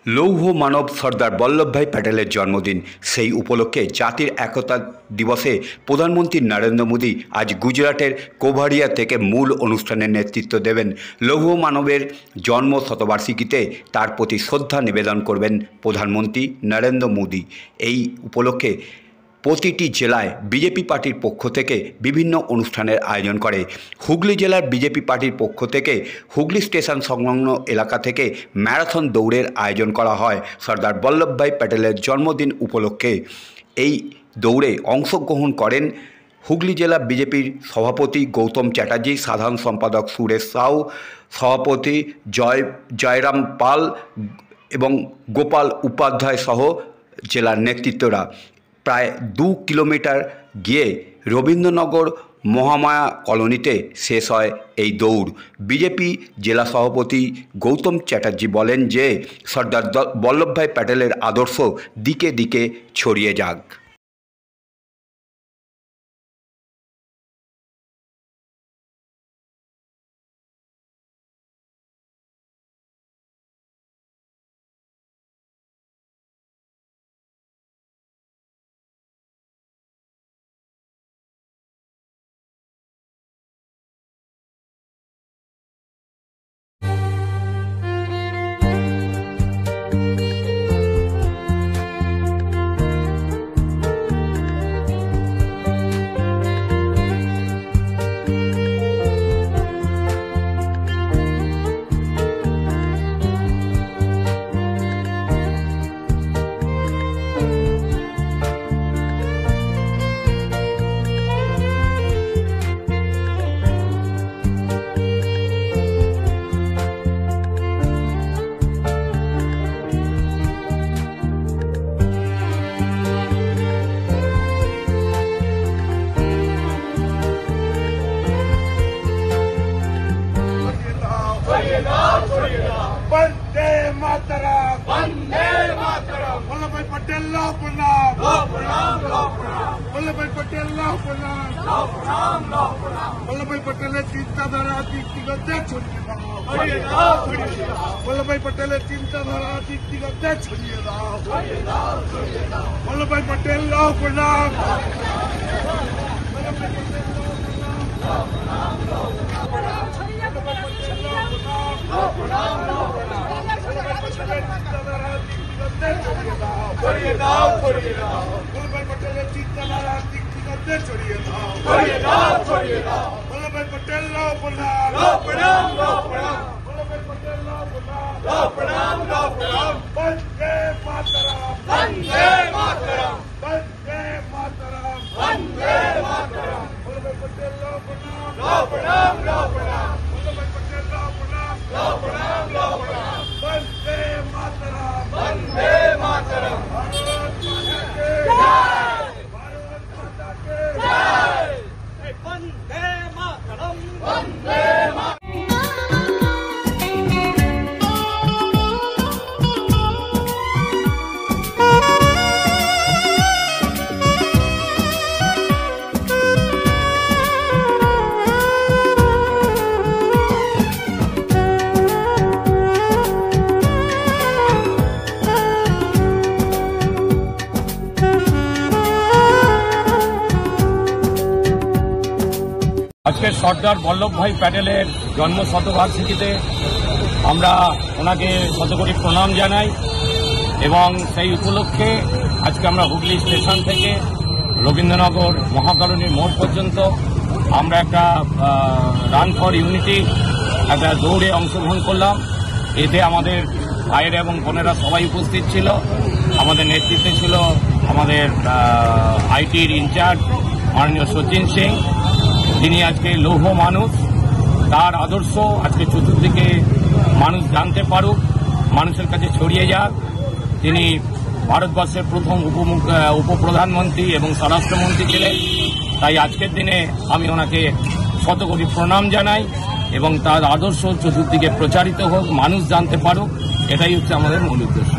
লৌহ মানব সর্দার বল্লভভাই প্যাটেলের জন্মদিন। সেই উপলক্ষে জাতির একতা দিবসে প্রধানমন্ত্রী নরেন্দ্র মোদী আজ গুজরাটের কোভারিয়া থেকে মূল অনুষ্ঠানের নেতৃত্ব দেবেন। লৌহ মানবের জন্ম শতবার্ষিকীতে তার প্রতি শ্রদ্ধা নিবেদন করবেন প্রধানমন্ত্রী নরেন্দ্র মোদী। এই উপলক্ষে প্রতিটি জেলায় বিজেপি পার্টির পক্ষ থেকে বিভিন্ন অনুষ্ঠানের আয়োজন করে। হুগলি জেলার বিজেপি পার্টির পক্ষ থেকে হুগলি স্টেশন সংলগ্ন এলাকা থেকে ম্যারাথন দৌড়ের আয়োজন করা হয় সর্দার বল্লভভাই প্যাটেলের জন্মদিন উপলক্ষে। এই দৌড়ে অংশগ্রহণ করেন হুগলি জেলা বিজেপির সভাপতি গৌতম চ্যাটার্জি, সাধারণ সম্পাদক সুরেশ সাউ, সভাপতি জয়রাম পাল এবং গোপাল উপাধ্যায় সহ জেলার নেতৃত্বরা। প্রায় 2 কিলোমিটার গিয়ে রবীন্দ্রনগর মহামায়া কলোনিতে শেষ হয় এই দৌড়। বিজেপি জেলা সভাপতি গৌতম চ্যাটার্জি বলেন যে সর্দার বল্লভভাই প্যাটেলের আদর্শ দিকে দিকে ছড়িয়ে যাক। वंदे मातरम, वंदे मातरम। वल्लभभाई पटेल ला प्रणाम, ला प्रणाम, ला प्रणाम। वल्लभभाई पटेल ला प्रणाम, ला प्रणाम, ला प्रणाम। वल्लभभाई पटेलेर चिंताधारा दिग्दिगते छড়িয়ে দাও, ছড়িয়ে দাও, ছড়িয়ে দাও। वल्लभभाई पटेलेर चिंताधारा दिग्दिगते ছড়িয়ে দাও, ছড়িয়ে দাও, ছড়িয়ে দাও। वल्लभभाई पटेल ला प्रणाम, वल्लभभाई पटेल ला प्रणाम, ला प्रणाम, ছড়িয়ে দাও, ला प्रणाम, ला प्रणाम। ছড়িয়ে দাও, ছড়িয়ে দাও। বল্লভভাই পটেলের চিন্তাধারা দিগ্দিগতে ছড়িয়ে দাও, ছড়িয়ে দাও, ছড়িয়ে দাও। বল্লভভাই পটেল লা প্রণাম, লা প্রণাম, লা প্রণাম। বল্লভভাই পটেল লা প্রণাম, লা প্রণাম, লা প্রণাম। বন্দে মাতরম, বন্দে মাতরম, বন্দে মাতরম, বন্দে মাতরম। বল্লভভাই পটেল লা প্রণাম, লা প্রণাম, লা প্রণাম। বল্লভভাই পটেল লা প্রণাম, লা প্রণাম, লা প্রণাম। বন্দে মাতরম, বন্দে মাতরম। ভারত মাতা কি জয়, ভারত মাতা কি জয়। বন্দে মাতরম, বন্দে মাতরম। আজকে সর্দার বল্লভভাই প্যাটেলের জন্ম শতবার্ষিকীতে আমরা ওনাকে শতকোটি প্রণাম জানাই এবং সেই উপলক্ষে আজকে আমরা হুগলি স্টেশন থেকে রবীন্দ্রনগর মহাকরণীর মোড় পর্যন্ত আমরা একটা রান ফর ইউনিটি একটা দৌড়ে অংশগ্রহণ করলাম। এতে আমাদের ভাইয়েরা এবং বোনেরা সবাই উপস্থিত ছিল। আমাদের নেতৃত্বে ছিল আমাদের আইটির ইনচার্জ মাননীয় সচিন সিং, যিনি আজকে লৌহ মানুষ, তার আদর্শ আজকে চতুর্দিকে মানুষ জানতে পারুক, মানুষের কাছে ছড়িয়ে যাক। তিনি ভারতবর্ষের প্রথম উপপ্রধানমন্ত্রী এবং স্বরাষ্ট্রমন্ত্রী ছিলেন। তাই আজকের দিনে আমি ওনাকে শতকোটি প্রণাম জানাই এবং তার আদর্শ চতুর্দিকে প্রচারিত হোক, মানুষ জানতে পারুক, এটাই হচ্ছে আমাদের মূল উদ্দেশ্য।